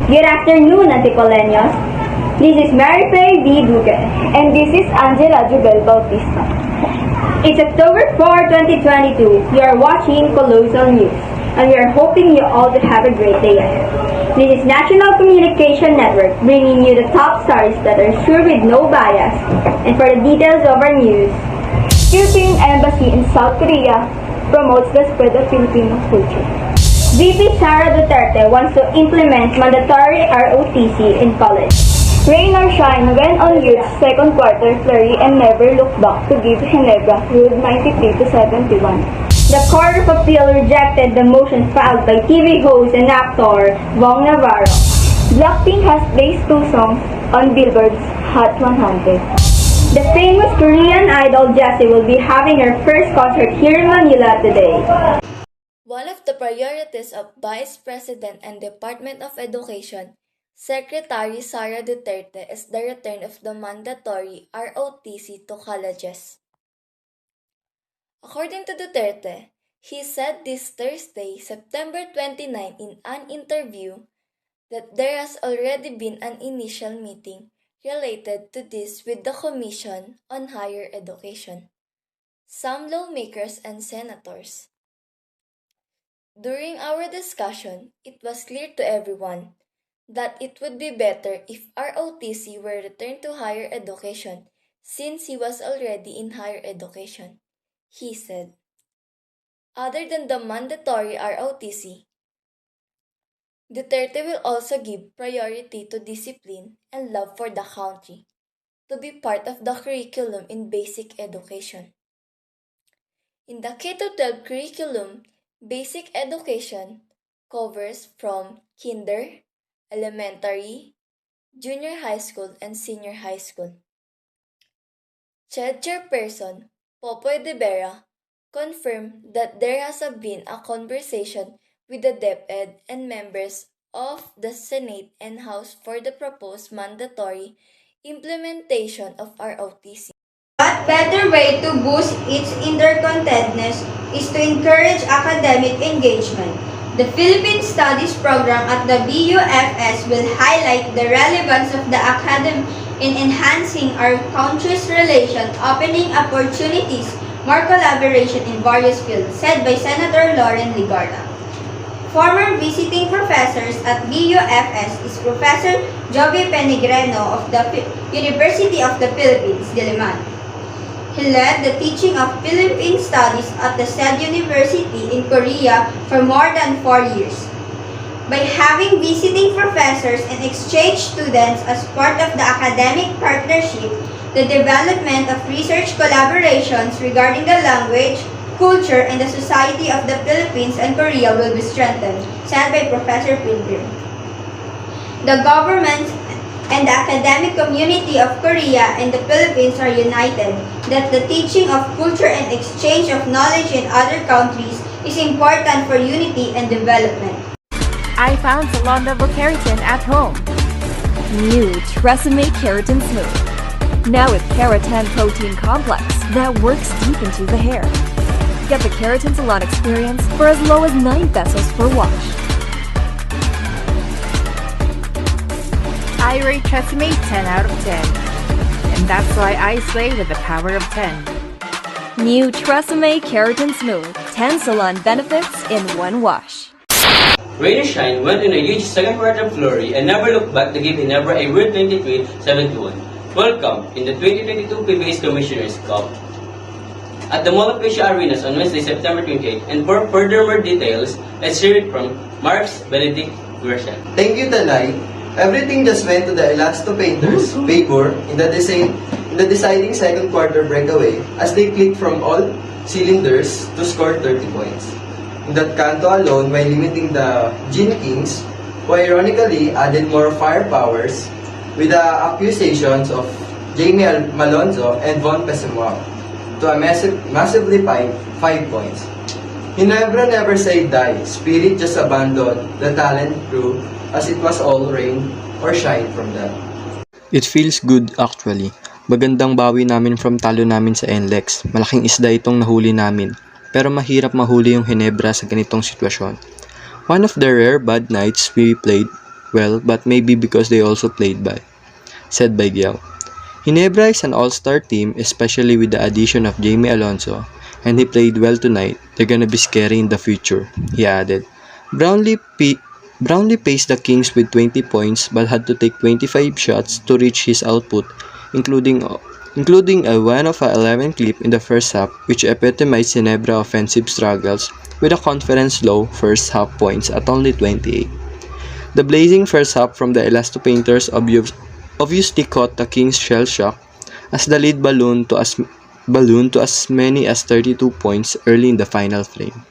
Good afternoon, Anticoleños. This is Mary Faye B. Duque, and this is Angela Jubel Bautista. It's October 4, 2022. You are watching Colossal News, and we are hoping you all to have a great day ahead. This is National Communication Network, bringing you the top stories that are sure with no bias. And for the details of our news, Philippine Embassy in South Korea promotes the spread of Filipino culture. VP Sara Duterte wants to implement mandatory ROTC in college. Rain or shine went on youth's second quarter flurry and never looked back to give Ginebra ruled 93-71. The Court of Appeal rejected the motion filed by TV host and actor Vong Navarro. Blackpink has placed 2 songs on Billboard's Hot 100. The famous Korean idol Jessie will be having her first concert here in Manila today. One of the priorities of Vice President and Department of Education, Secretary Sara Duterte, is the return of the mandatory ROTC to colleges. According to Duterte, he said this Thursday, September 29, in an interview that there has already been an initial meeting related to this with the Commission on Higher Education, some lawmakers and senators. During our discussion, it was clear to everyone that it would be better if ROTC were returned to higher education since he was already in higher education, he said. Other than the mandatory ROTC, Duterte will also give priority to discipline and love for the country to be part of the curriculum in basic education. In the K-12 curriculum, basic education covers from kinder, elementary, junior high school, and senior high school. CHED Chairperson Popoy de Vera confirmed that there has been a conversation with the DepEd and members of the Senate and House for the proposed mandatory implementation of ROTC. What better way to boost its interconnectedness is to encourage academic engagement. The Philippine Studies program at the BUFS will highlight the relevance of the academy in enhancing our country's relations, opening opportunities, more collaboration in various fields, said by Senator Lauren Ligarda. Former visiting professors at BUFS is Professor Joby Penegrino of the University of the Philippines, Diliman. He led the teaching of Philippine Studies at the said university in Korea for more than 4 years. By having visiting professors and exchange students as part of the academic partnership, the development of research collaborations regarding the language, culture, and the society of the Philippines and Korea will be strengthened, said by Professor Pilgrim. The government and the academic community of Korea and the Philippines are united that the teaching of culture and exchange of knowledge in other countries is important for unity and development. I found salon level keratin at home. New Tresemme Keratin Smooth. Now with Keratin Protein Complex that works deep into the hair. Get the Keratin Salon experience for as low as 9 pesos per wash. I rate Tresemme 10 out of 10. And that's why I slay with the power of 10. New Tresemme Keratin Smooth. 10 salon benefits in 1 wash. Rain or shine went in a huge second quarter flurry and never looked back to give Ginebra a weird 23-71. Welcome in the 2022 PBS Commissioners Cup at the Mall of Asia Arenas on Wednesday, September 28. And for further details, let's hear it from Mark's Benedict Gresham. Thank you, Tanay. Everything just went to the Elasto Painters' favor in the deciding second quarter breakaway as they clicked from all cylinders to score 30 points. In that canto alone, while limiting the Gin Kings, who ironically added more firepowers with the accusations of Jamie Malonzo and Von Pesemuao to a massively 5 points. Ginebra never say die, Spirit just abandoned the talent crew as it was all rain or shine from them. It feels good actually. Magandang bawi namin from talo namin sa NLEX. Malaking isda itong nahuli namin. Pero mahirap mahuli yung Ginebra sa ganitong sitwasyon. One of the rare bad nights we played well, but maybe because they also said by Giao. Ginebra is an all-star team, especially with the addition of Jamie Alonso, and he played well tonight. They're gonna be scary in the future, he added. Brownlee paced the Kings with 20 points but had to take 25 shots to reach his output, including a 1 of 11 clip in the first half, which epitomized Ginebra offensive struggles with a conference low first half points at only 28. The blazing first half from the Elasto Painters obviously caught the Kings shell shock as the lead ballooned to as many as 32 points early in the final frame.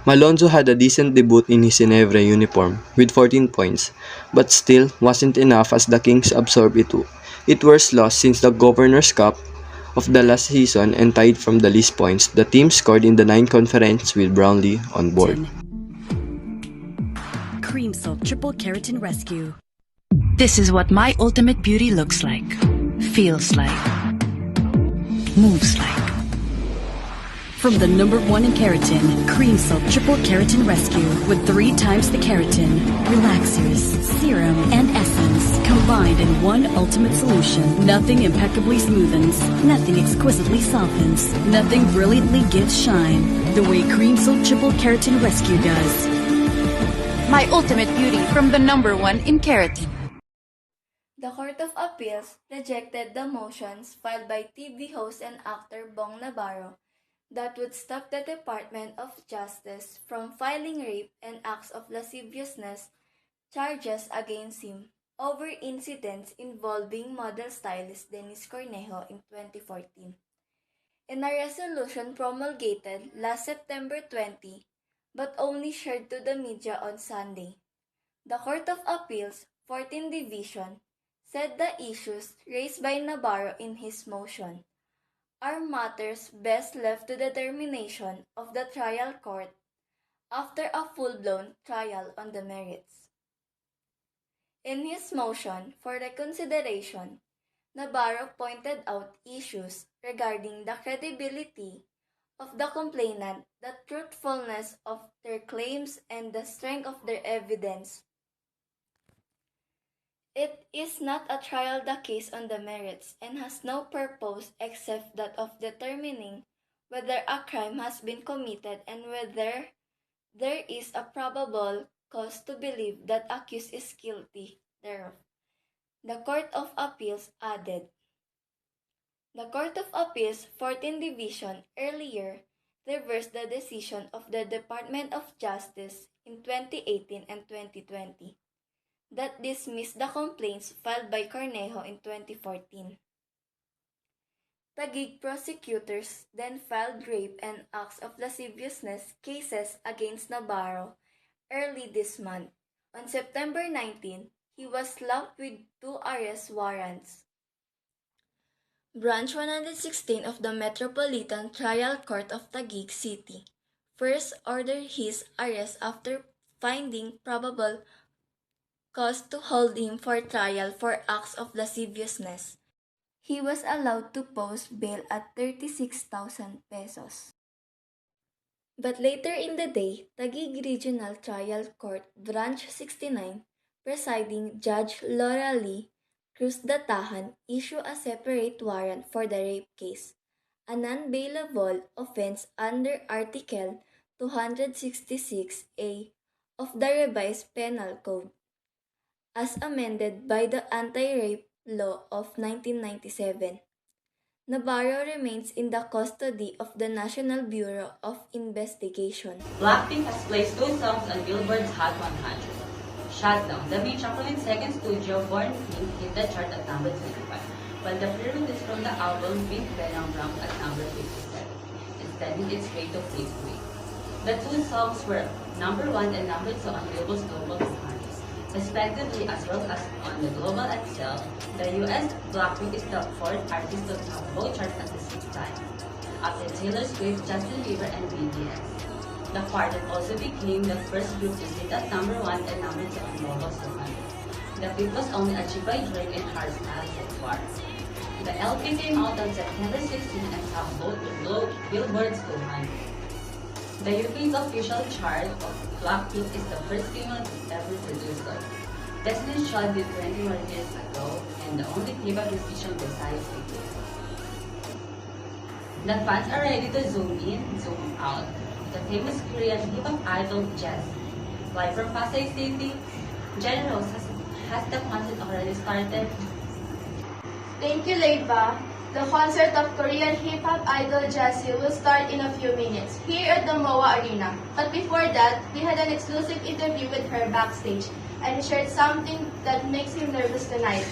Malonzo had a decent debut in his Ginebra uniform with 14 points, but still wasn't enough as the Kings absorbed its worst loss since the Governor's Cup of the last season and tied from the least points the team scored in the 9 conference with Brownlee on board. Cream Silk Triple Keratin Rescue. This is what my ultimate beauty looks like, feels like, moves like. From the #1 in keratin, Cream Silk Triple Keratin Rescue with 3 times the keratin, relaxers, serum, and essence combined in one ultimate solution. Nothing impeccably smoothens, nothing exquisitely softens, nothing brilliantly gives shine the way Cream Silk Triple Keratin Rescue does. My ultimate beauty from the #1 in keratin. The Court of Appeals rejected the motions filed by TV host and actor Bong Navarro that would stop the Department of Justice from filing rape and acts of lasciviousness charges against him over incidents involving model stylist Denise Cornejo in 2014. In a resolution promulgated last September 20, but only shared to the media on Sunday, the Court of Appeals 14th Division said the issues raised by Navarro in his motion are matters best left to the determination of the trial court after a full-blown trial on the merits. In his motion for reconsideration, Navarro pointed out issues regarding the credibility of the complainant, the truthfulness of their claims, and the strength of their evidence. It is not a trial the case on the merits and has no purpose except that of determining whether a crime has been committed and whether there is a probable cause to believe that accused is guilty thereof. The Court of Appeals added. The Court of Appeals 14th Division earlier reversed the decision of the Department of Justice in 2018 and 2020. That dismissed the complaints filed by Cornejo in 2014. Taguig prosecutors then filed rape and acts of lasciviousness cases against Navarro early this month. On September 19, he was slapped with 2 arrest warrants. Branch 116 of the Metropolitan Trial Court of Taguig City first ordered his arrest after finding probable cause to hold him for trial for acts of lasciviousness. He was allowed to post bail at 36,000 pesos. But later in the day, Taguig Regional Trial Court Branch 69, presiding Judge Laura Lee Cruz Datahan issued a separate warrant for the rape case, a non-bailable offense under Article 266A of the Revised Penal Code, as amended by the Anti-Rape Law of 1997. Navarro remains in the custody of the National Bureau of Investigation. Blackpink has placed 2 songs on Billboard's Hot 100. Shutdown, the Beach Chocolate's second studio, Born Pink, hit the chart at number 25, while the pre-release from the album Pink Venom ranked at number 57, extending its way to fifth week. The 2 songs were number 1 and number 2 on Billboard's Global 100. Respectively, as well as on the global itself, the US Blackpink is the 4th artist to top both charts at the same time, after Taylor Swift, Justin Bieber, and BTS. The quartet also became the first group to sit at number 1 and number 2 on Global 200. The feat was only achieved by Drake and Hardstyle so far. The LP came out on September 16 and topped both the Billboard's 200. The UK's official chart of Blackpink is the first female ever producer. Destiny's Child did 21 years ago, and the only K-pop musician besides BTS. The fans are ready to zoom in, zoom out. The famous Korean hip-hop idol Jessie. Live from Pasay City, General has the concert already started? Thank you, Leiva. The concert of Korean hip-hop idol Jessie will start in a few minutes here at the MOA Arena. But before that, we had an exclusive interview with her backstage and shared something that makes him nervous tonight.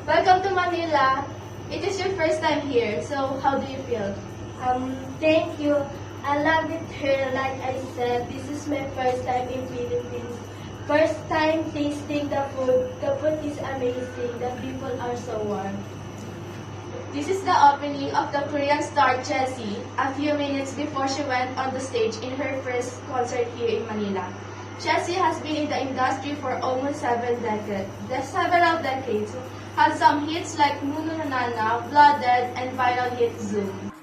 Welcome to Manila. It is your first time here, so how do you feel? Thank you. I love it here. Like I said, this is my first time in Philippines. First time tasting the food. The food is amazing. The people are so warm. This is the opening of the Korean star Jessie a few minutes before she went on the stage in her first concert here in Manila. Jessie has been in the industry for almost several decades. Had some hits like Nunu Nana, Blooded, and viral hit Zoom.